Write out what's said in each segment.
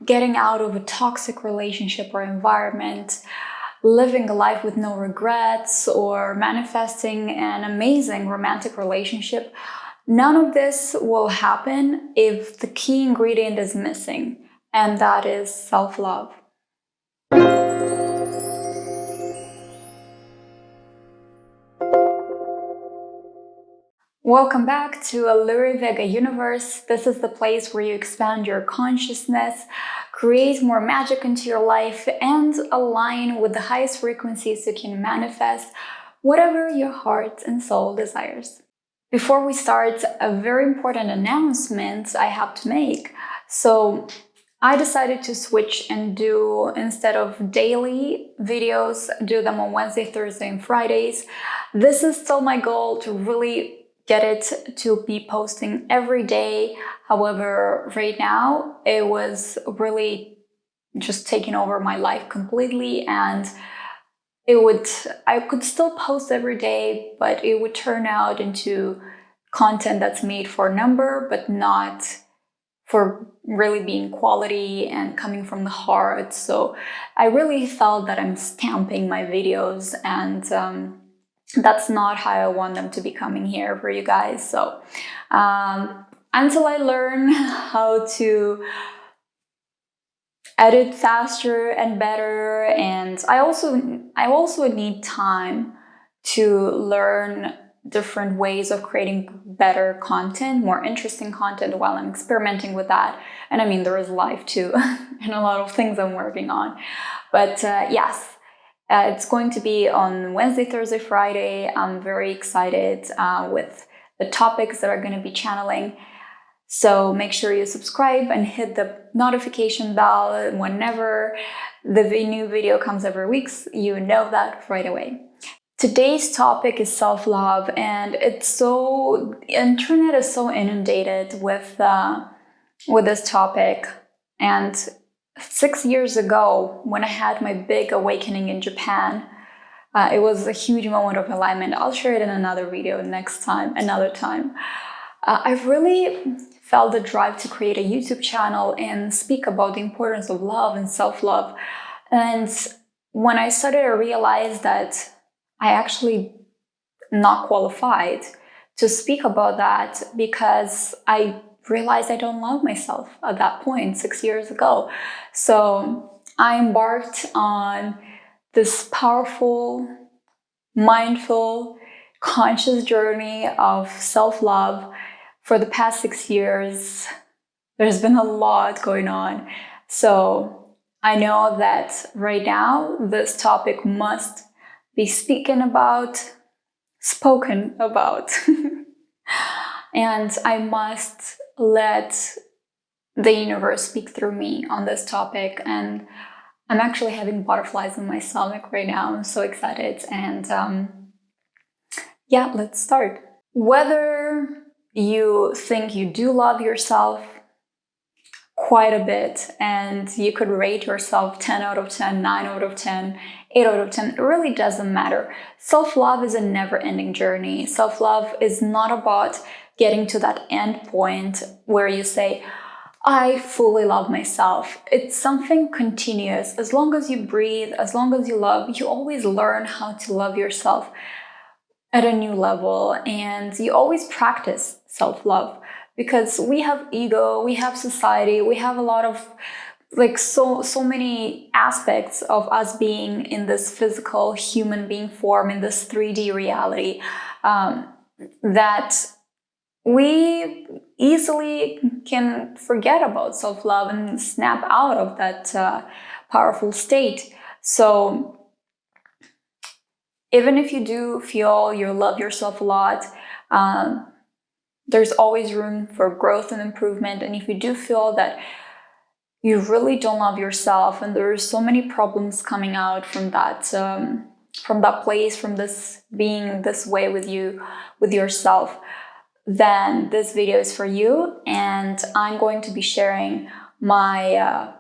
getting out of a toxic relationship or environment, living a life with no regrets, or manifesting an amazing romantic relationship, none of this will happen if the key ingredient is missing, and that is self-love. Welcome back to Allure Vega Universe. This is the place where you expand your consciousness, create more magic into your life, and align with the highest frequencies so you can manifest whatever your heart and soul desires. Before we start, a very important announcement I have to make. So I decided to switch and do, instead of daily videos, do them on Wednesday, Thursday, and Fridays. This is still my goal, to really get it to be posting every day. However, right now it was really just taking over my life completely, and I could still post every day, but it would turn out into content that's made for number, but not for really being quality and coming from the heart. So I really felt that I'm stamping my videos, and that's not how I want them to be coming here for you guys. So until I learn how to edit faster and better, and I also need time to learn different ways of creating better content, more interesting content, while I'm experimenting with that. And I mean, there is life too, and a lot of things I'm working on. But yes. It's going to be on Wednesday, Thursday, Friday. I'm very excited with the topics that are going to be channeling. So make sure you subscribe and hit the notification bell whenever the new video comes every week. You know that right away. Today's topic is self-love, and internet is so inundated with this topic. And 6 years ago, when I had my big awakening in Japan, it was a huge moment of alignment. I'll share it in another video another time. I've really felt the drive to create a YouTube channel and speak about the importance of love and self-love. And when I started, I realized that I actually not qualified to speak about that, because I realized I don't love myself at that point 6 years ago. So I embarked on this powerful, mindful, conscious journey of self-love for the past 6 years. There's been a lot going on. So I know that right now this topic must be spoken about. And I must let the universe speak through me on this topic. And I'm actually having butterflies in my stomach right now. I'm so excited. And yeah, let's start. Whether you think you do love yourself quite a bit, and you could rate yourself 10 out of 10, 9 out of 10, 8 out of 10, it really doesn't matter. Self-love is a never-ending journey. Self-love is not about getting to that end point where you say, I fully love myself. It's something continuous. As long as you breathe, as long as you love, you always learn how to love yourself at a new level, and you always practice self-love, because we have ego, we have society, we have a lot of so many aspects of us being in this physical human being form, in this 3D reality, that we easily can forget about self-love and snap out of that powerful state. So even if you do feel you love yourself a lot, there's always room for growth and improvement. And if you do feel that you really don't love yourself, and there are so many problems coming out from that place, from this being this way with yourself, then this video is for you. And I'm going to be sharing my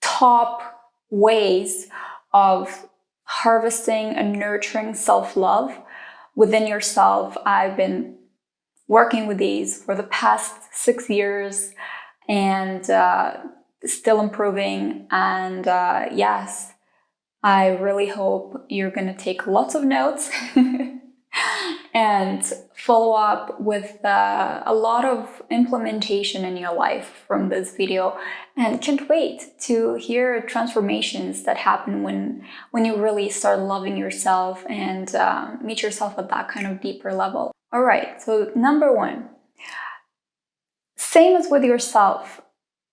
top ways of harvesting and nurturing self-love within yourself. I've been working with these for the past 6 years, and still improving. And yes, I really hope you're going to take lots of notes and follow up with a lot of implementation in your life from this video, and can't wait to hear transformations that happen when you really start loving yourself and meet yourself at that kind of deeper level. All right, so number one, same as with yourself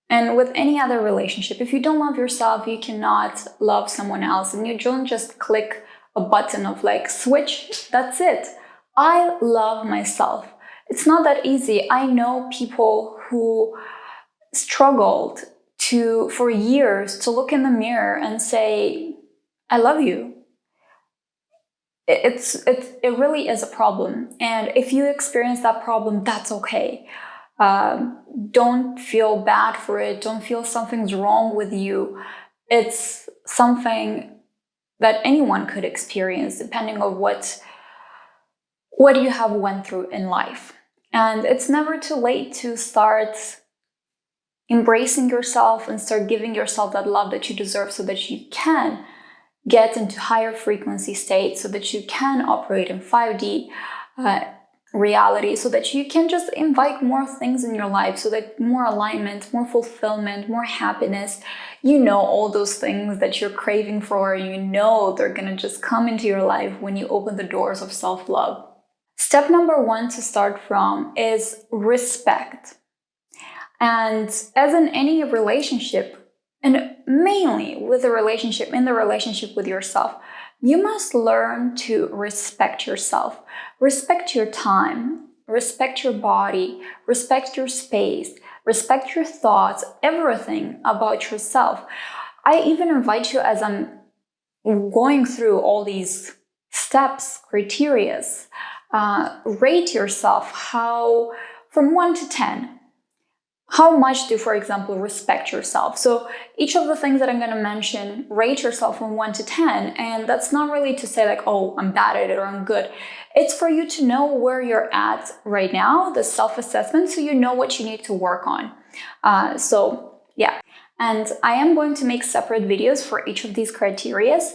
and with any other relationship. If you don't love yourself, you cannot love someone else, and you don't just click a button of like switch, that's it. I love myself. It's not that easy. I know people who struggled for years to look in the mirror and say, I love you. It really is a problem. And if you experience that problem, that's okay. Don't feel bad for it. Don't feel something's wrong with you. It's something that anyone could experience depending on what you have went through in life. And it's never too late to start embracing yourself and start giving yourself that love that you deserve, so that you can get into higher frequency states, so that you can operate in 5D reality, so that you can just invite more things in your life, so that more alignment, more fulfillment, more happiness, all those things that you're craving for, they're gonna just come into your life when you open the doors of self-love. Step number one to start from is respect. And as in any relationship, and mainly with in the relationship with yourself, you must learn to respect yourself, respect your time, respect your body, respect your space, respect your thoughts, everything about yourself. I even invite you, as I'm going through all these steps, criterias, rate yourself from 1 to 10. How much do, for example, respect yourself? So each of the things that I'm going to mention, rate yourself from 1 to 10. And that's not really to say like, oh, I'm bad at it or I'm good. It's for you to know where you're at right now, the self-assessment, so you know what you need to work on. Yeah. And I am going to make separate videos for each of these criterias,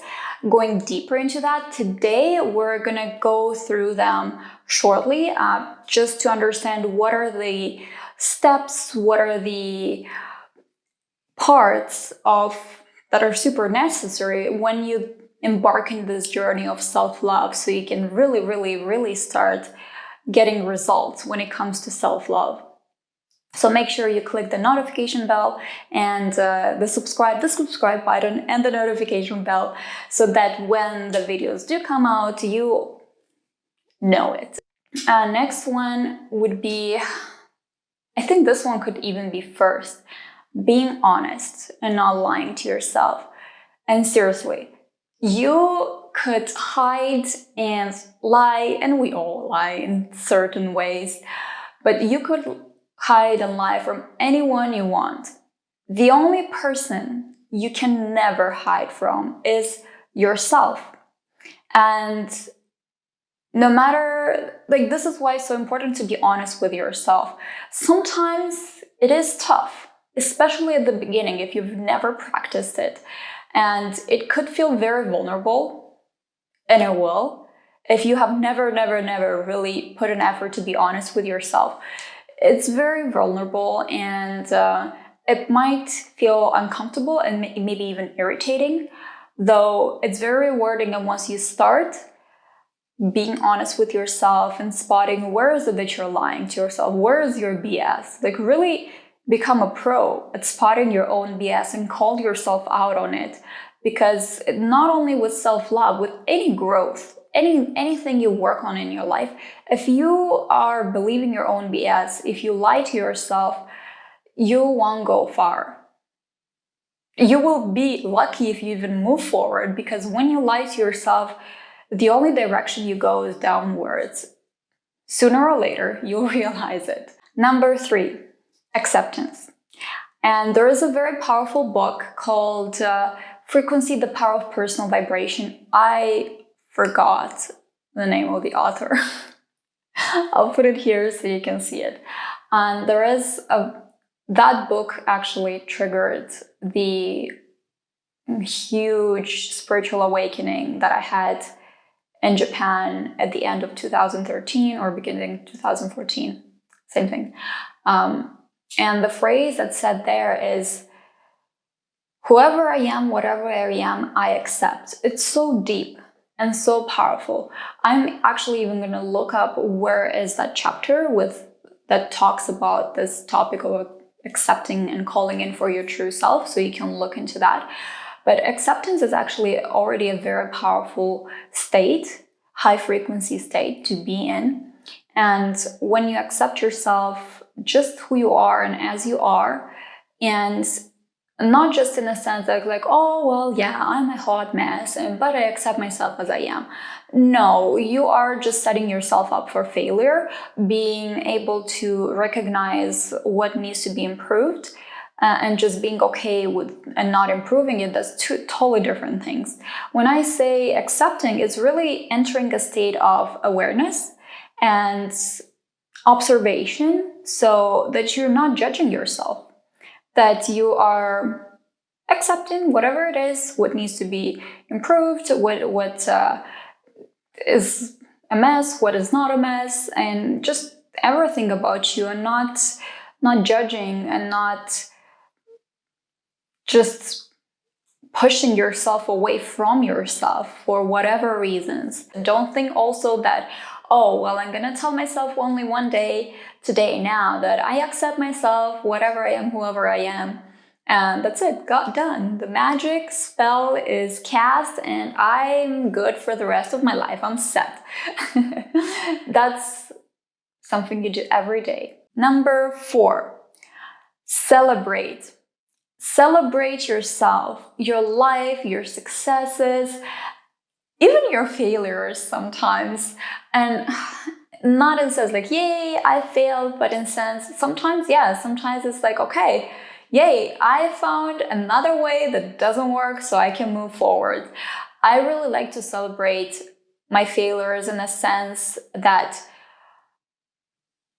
going deeper into that. Today, we're going to go through them shortly, just to understand what are the steps, what are the parts that are super necessary when you embark in this journey of self-love, so you can really, really, really start getting results when it comes to self-love. So make sure you click the notification bell and the subscribe button and the notification bell, so that when the videos do come out, you know it. Next one would be, I think this one could even be first, being honest and not lying to yourself. And seriously, you could hide and lie, and we all lie in certain ways, but you could hide and lie from anyone you want. The only person you can never hide from is yourself. And no matter, this is why it's so important to be honest with yourself. Sometimes it is tough, especially at the beginning if you've never practiced it. And it could feel very vulnerable, and it will, if you have never really put an effort to be honest with yourself. It's very vulnerable, and it might feel uncomfortable and maybe even irritating, though it's very rewarding. And once you start being honest with yourself and spotting where is it that you're lying to yourself, where is your BS, really become a pro at spotting your own BS and call yourself out on it. Because not only with self-love, with any growth, anything you work on in your life, if you are believing your own BS, if you lie to yourself, you won't go far. You will be lucky if you even move forward, because when you lie to yourself, the only direction you go is downwards. Sooner or later, you'll realize it. Number 3, acceptance. And there is a very powerful book called Frequency, the Power of Personal Vibration. I forgot the name of the author. I'll put it here so you can see it. And there is that book actually triggered the huge spiritual awakening that I had in Japan at the end of 2013 or beginning 2014, same thing. And the phrase that's said there is, whoever I am, whatever I am, I accept. It's so deep and so powerful. I'm actually even going to look up where is that chapter that talks about this topic of accepting and calling in for your true self, so you can look into that. But acceptance is actually already a very powerful state, high frequency state to be in. And when you accept yourself just who you are and as you are, and not just in a sense that like, oh, well, yeah, I'm a hot mess, but I accept myself as I am. No, you are just setting yourself up for failure, being able to recognize what needs to be improved, and just being okay with and not improving it. That's two totally different things. When I say accepting, it's really entering a state of awareness and observation, so that you're not judging yourself, that you are accepting whatever it is, what needs to be improved, what is a mess, what is not a mess, and just everything about you, and not judging and not just pushing yourself away from yourself for whatever reasons. Don't think also that, oh, well, I'm gonna tell myself only one day, today, now, that I accept myself, whatever I am, whoever I am, and that's it, got done. The magic spell is cast and I'm good for the rest of my life. I'm set. That's something you do every day. Number 4, celebrate. Celebrate yourself, your life, your successes, even your failures sometimes. And not in sense like, yay, I failed, but in sense, sometimes it's like, okay, yay, I found another way that doesn't work so I can move forward. I really like to celebrate my failures in a sense that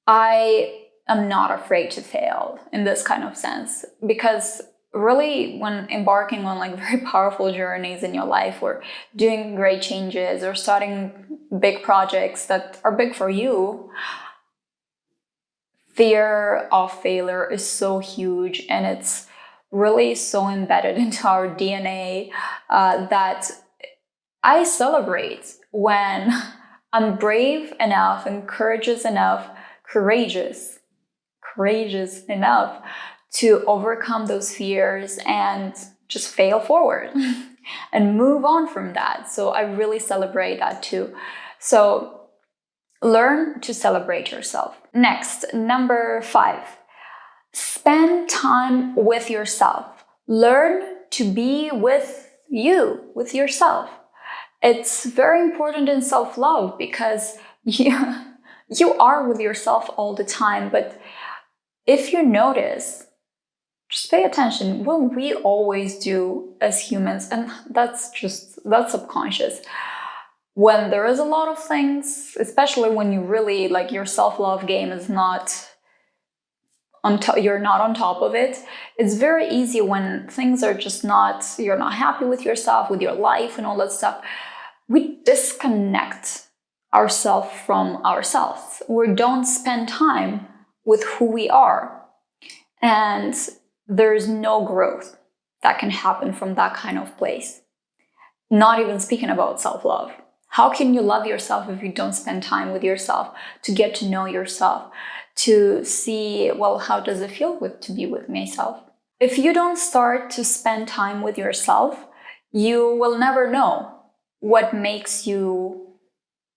I am not afraid to fail in this kind of sense, because really when embarking on like very powerful journeys in your life, or doing great changes, or starting big projects that are big for you, fear of failure is so huge, and it's really so embedded into our DNA that I celebrate when I'm brave enough and courageous enough enough to overcome those fears and just fail forward and move on from that. So I really celebrate that too. So learn to celebrate yourself. Next, number 5, spend time with yourself. Learn to be with you, with yourself. It's very important in self-love, because you are with yourself all the time. But if you notice, just pay attention, what we always do as humans, and that's subconscious. When there is a lot of things, especially when you really like your self-love game is not you're not on top of it, it's very easy when things are just you're not happy with yourself, with your life and all that stuff. We disconnect ourselves from ourselves. We don't spend time with who we are. And there's no growth that can happen from that kind of place. Not even speaking about self-love. How can you love yourself if you don't spend time with yourself, to get to know yourself, to see, well, how does it feel to be with myself? If you don't start to spend time with yourself, you will never know what makes you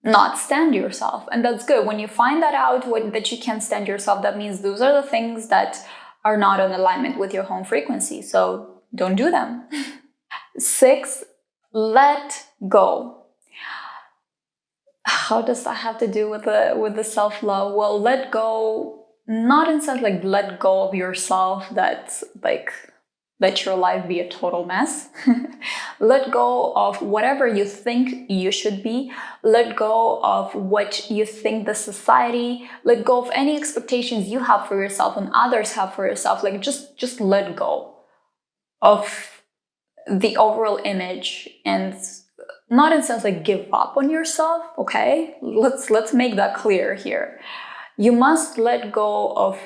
not stand yourself. And that's good. When you find that out, that you can't stand yourself, that means those are the things that are not in alignment with your home frequency. So don't do them. 6, let go. How does that have to do with the self-love? Well, let go, not in sense like let go of yourself, that's like let your life be a total mess. Let go of whatever you think you should be. Let go of what you think the society, let go of any expectations you have for yourself and others have for yourself. Like just let go of the overall image, and not in a sense like give up on yourself, okay? Let's make that clear here. You must let go of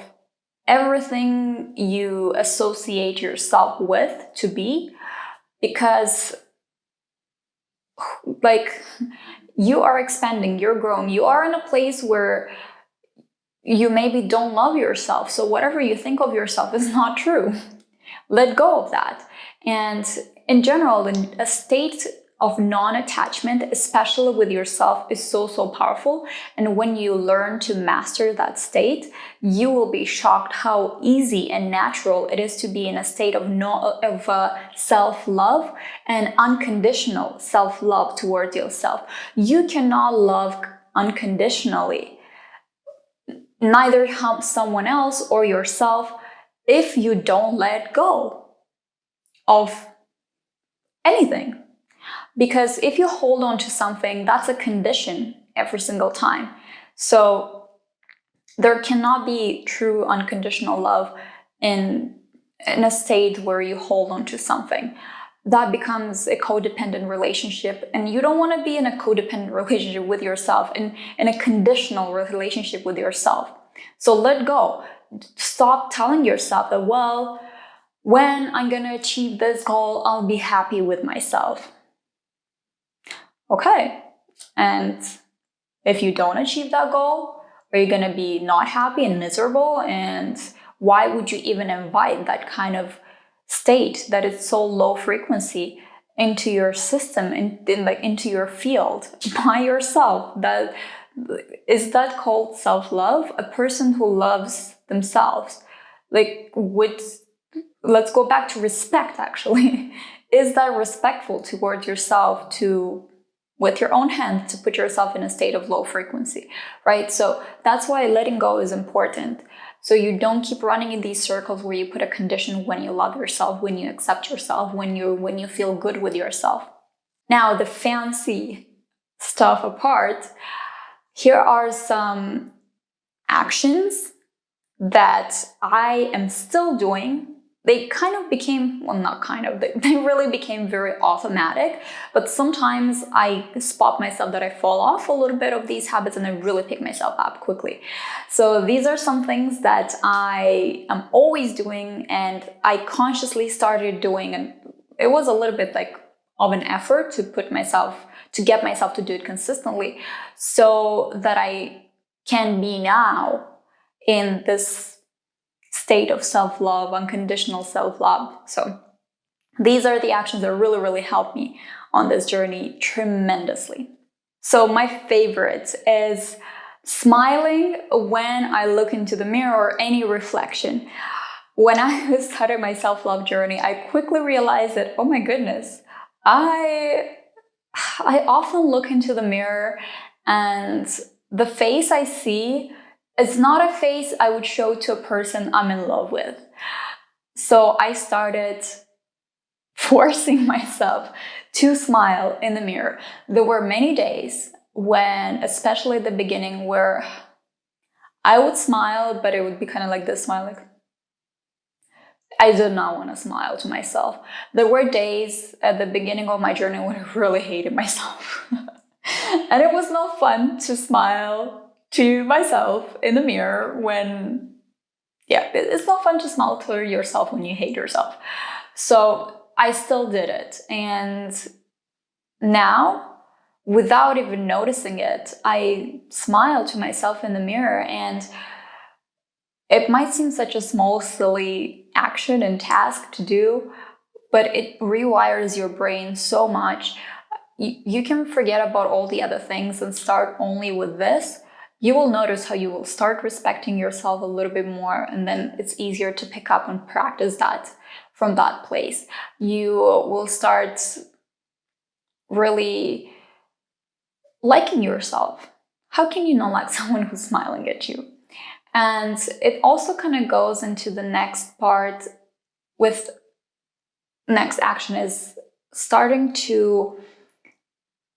everything you associate yourself with to be, because like you are expanding, you're growing, you are in a place where you maybe don't love yourself. So whatever you think of yourself is not true. Let go of that. And in general, a state of non-attachment, especially with yourself, is so powerful. And when you learn to master that state, you will be shocked how easy and natural it is to be in a state of self-love and unconditional self-love towards yourself. You cannot love unconditionally, neither help someone else or yourself, if you don't let go of anything. Because if you hold on to something, that's a condition every single time. So there cannot be true unconditional love in a state where you hold on to something. That becomes a codependent relationship, and you don't want to be in a codependent relationship with yourself, in a conditional relationship with yourself. So let go. Stop telling yourself that, well, when I'm going to achieve this goal, I'll be happy with myself. Okay. And if you don't achieve that goal, are you going to be not happy and miserable? And why would you even invite that kind of state that is so low frequency into your system, into your field by yourself? That is that called self-love? A person who loves themselves, let's go back to respect, actually. Is that respectful towards yourself to, with your own hand, to put yourself in a state of low frequency, right? So that's why letting go is important. So you don't keep running in these circles where you put a condition when you love yourself, when you accept yourself, when you feel good with yourself. Now, the fancy stuff apart, here are some actions that I am still doing. They kind of became, well, not kind of, they really became very automatic, but sometimes I spot myself that I fall off a little bit of these habits and I really pick myself up quickly. So these are some things that I am always doing and I consciously started doing, and it was a little bit like of an effort to get myself to do it consistently, so that I can be now in this state of self-love, unconditional self-love. So these are the actions that really helped me on this journey tremendously. So my favorite is smiling when I look into the mirror or any reflection. When I started my self-love journey, I quickly realized that, oh my goodness, I often look into the mirror and the face I see, it's not a face I would show to a person I'm in love with. So I started forcing myself to smile in the mirror. There were many days when, especially at the beginning, where I would smile, but it would be kind of like this smile, like I did not want to smile to myself. There were days at the beginning of my journey when I really hated myself. And it was not fun to smile to myself in the mirror when, it's not fun to smile to yourself when you hate yourself. So I still did it. And now, without even noticing it, I smile to myself in the mirror, and it might seem such a small, silly action and task to do, but it rewires your brain so much. You can forget about all the other things and start only with this. You will notice how you will start respecting yourself a little bit more, and then it's easier to pick up and practice that from that place. You will start really liking yourself. How can you not like someone who's smiling at you? And it also kind of goes into the next part with next action is starting to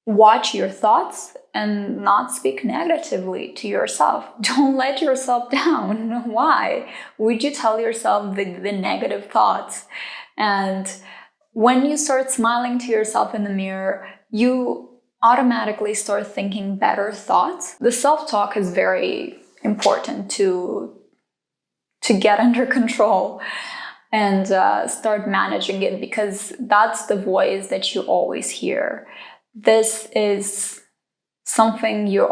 watch your thoughts and not speak negatively to yourself. Don't let yourself down. Why would you tell yourself the negative thoughts? And when you start smiling to yourself in the mirror, you automatically start thinking better thoughts. The self-talk is very important to get under control and start managing it, because that's the voice that you always hear. This is something you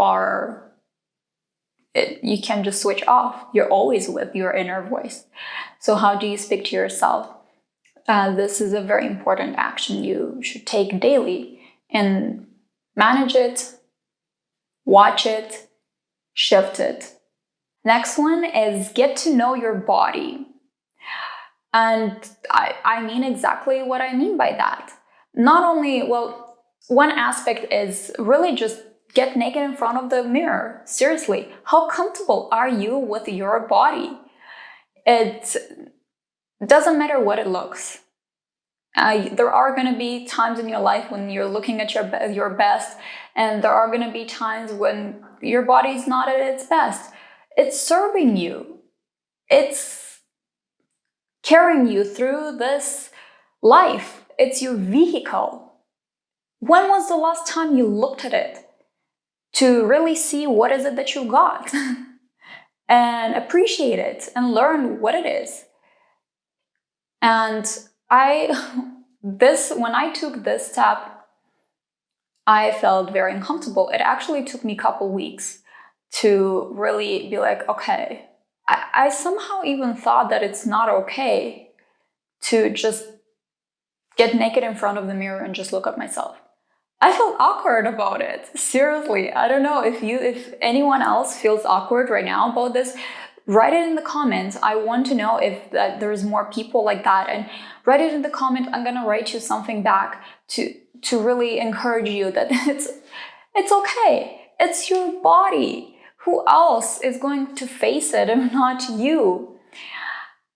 can just switch off. You're always with your inner voice. So how do you speak to yourself? This is a very important action you should take daily, and manage it, watch it, shift it. Next one is get to know your body. And I mean exactly what I mean by that. Not only, well, one aspect is really just get naked in front of the mirror. Seriously, how comfortable are you with your body? It doesn't matter what it looks. There are going to be times in your life when you're looking at your best, and there are going to be times when your body's not at its best. It's serving you. It's carrying you through this life. It's your vehicle. When was the last time you looked at it to really see what is it that you got and appreciate it and learn what it is? And when I took this step, I felt very uncomfortable. It actually took me a couple weeks to really be like, okay, I somehow even thought that it's not okay to just get naked in front of the mirror and just look at myself. I felt awkward about it. Seriously, I don't know if anyone else feels awkward right now about this. Write it in the comments. I want to know if there's more people like that, and write it in the comment. I'm gonna write you something back to really encourage you that it's okay. It's your body. Who else is going to face it if not you?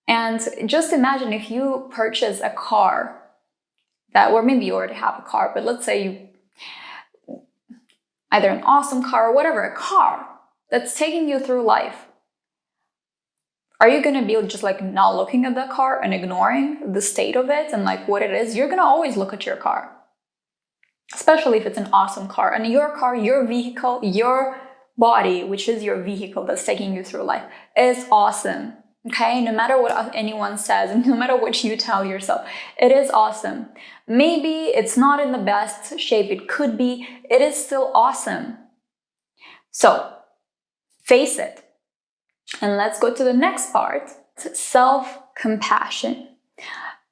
And just imagine if you purchase a car or maybe you already have a car, but let's say you either an awesome car or whatever, a car that's taking you through life. Are you going to be just like not looking at the car and ignoring the state of it and like what it is? You're going to always look at your car, especially if it's an awesome car. And your car, your vehicle, your body, which is your vehicle that's taking you through life, is awesome. Okay, no matter what anyone says, and no matter what you tell yourself, it is awesome. Maybe it's not in the best shape it could be, it is still awesome. So, face it. And let's go to the next part, self-compassion.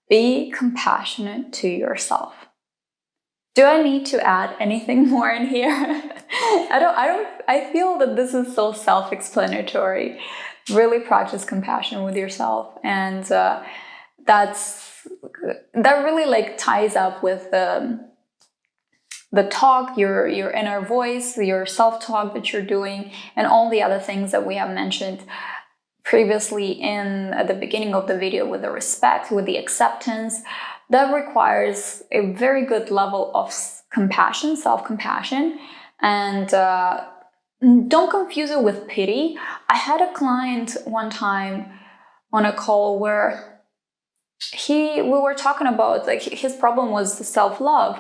Be compassionate to yourself. Do I need to add anything more in here? I feel that this is so self-explanatory. Really practice compassion with yourself, and that really like ties up with the talk, your inner voice, your self-talk that you're doing, and all the other things that we have mentioned previously at the beginning of the video, with the respect, with the acceptance. That requires a very good level of compassion, self-compassion, and don't confuse it with pity. I had a client one time on a call where we were talking about like his problem was the self-love,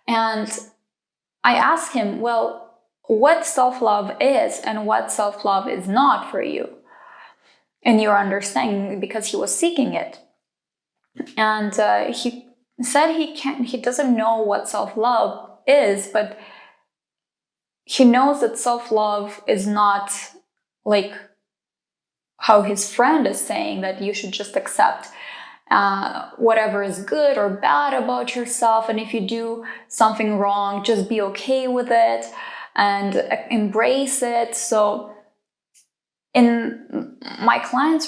and I asked him, well, what self-love is and what self-love is not for you, and you're understanding, because he was seeking it. And he said he doesn't know what self-love is, but he knows that self-love is not like how his friend is saying, that you should just accept whatever is good or bad about yourself, and if you do something wrong, just be okay with it and embrace it. So in my client's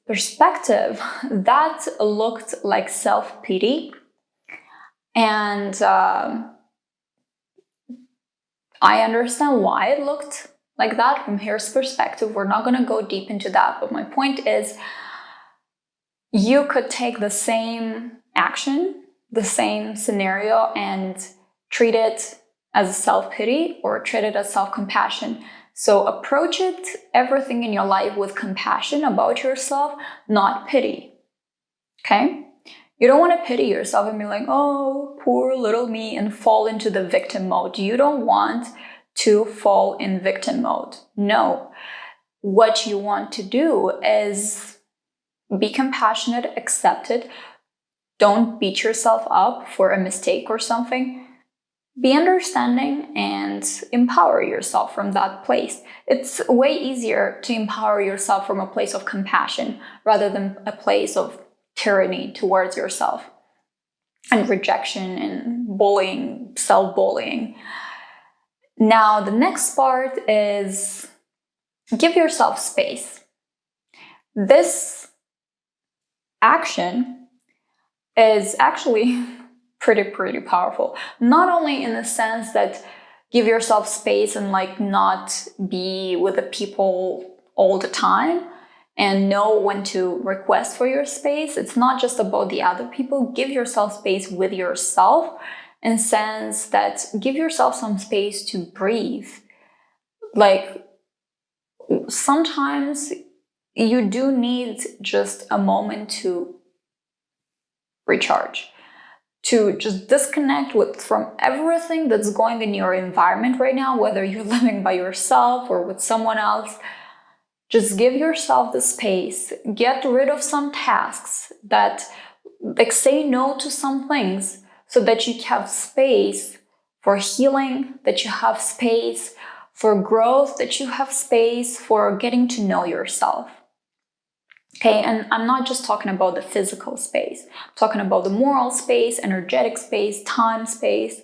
perspective, that looked like self-pity, and I understand why it looked like that from his perspective. We're not going to go deep into that, but my point is, you could take the same action, the same scenario, and treat it as a self-pity or treat it as self-compassion. So approach it, everything in your life, with compassion about yourself, not pity. Okay? You don't want to pity yourself and be like, oh, poor little me, and fall into the victim mode. You don't want to fall in victim mode. No. What you want to do is be compassionate, accept it. Don't beat yourself up for a mistake or something. Be understanding and empower yourself from that place. It's way easier to empower yourself from a place of compassion rather than a place of tyranny towards yourself and rejection and bullying, self-bullying. Now, the next part is give yourself space. This action is actually pretty powerful. Not only in the sense that give yourself space and like not be with the people all the time and know when to request for your space. It's not just about the other people. Give yourself space with yourself in the sense that give yourself some space to breathe. Like sometimes you do need just a moment to recharge, to just disconnect from everything that's going in your environment right now, whether you're living by yourself or with someone else. Just give yourself the space, get rid of some tasks that, like, say no to some things so that you have space for healing, that you have space for growth, that you have space for getting to know yourself. Okay, and I'm not just talking about the physical space. I'm talking about the moral space, energetic space, time space.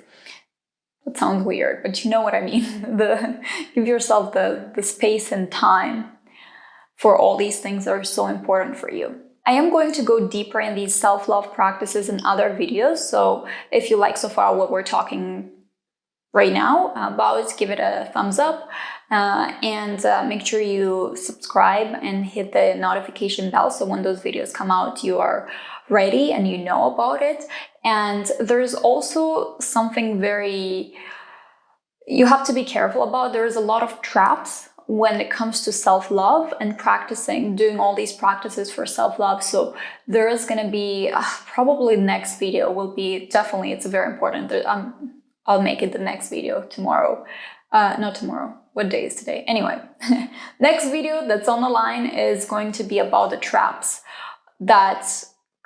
That sounds weird, but you know what I mean. Give yourself the space and time for all these things that are so important for you. I am going to go deeper in these self-love practices in other videos. So if you like so far what we're talking right now about, give it a thumbs up and make sure you subscribe and hit the notification bell so when those videos come out you are ready and you know about it. And there's also something you have to be careful about. There's a lot of traps when it comes to self-love and doing all these practices for self-love. So there is going to be probably next video will be definitely, it's very important. I'll make it the next video tomorrow. Not tomorrow. What day is today? Anyway, next video that's on the line is going to be about the traps that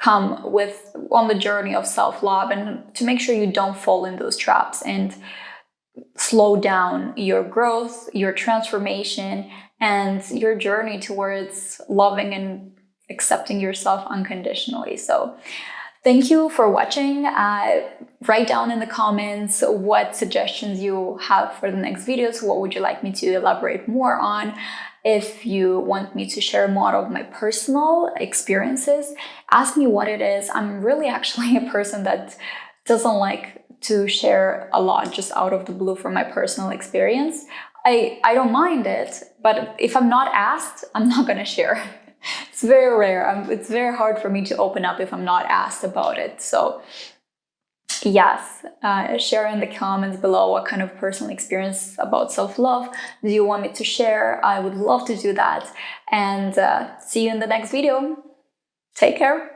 come on the journey of self-love, and to make sure you don't fall in those traps and slow down your growth, your transformation, and your journey towards loving and accepting yourself unconditionally. So thank you for watching. Write down in the comments what suggestions you have for the next videos. What would you like me to elaborate more on? If you want me to share more of my personal experiences, ask me what it is. I'm really actually a person that doesn't like to share a lot just out of the blue from my personal experience. I don't mind it, but if I'm not asked, I'm not gonna share. It's very rare. It's very hard for me to open up if I'm not asked about it. So yes, share in the comments below what kind of personal experience about self-love do you want me to share. I would love to do that. And see you in the next video. Take care.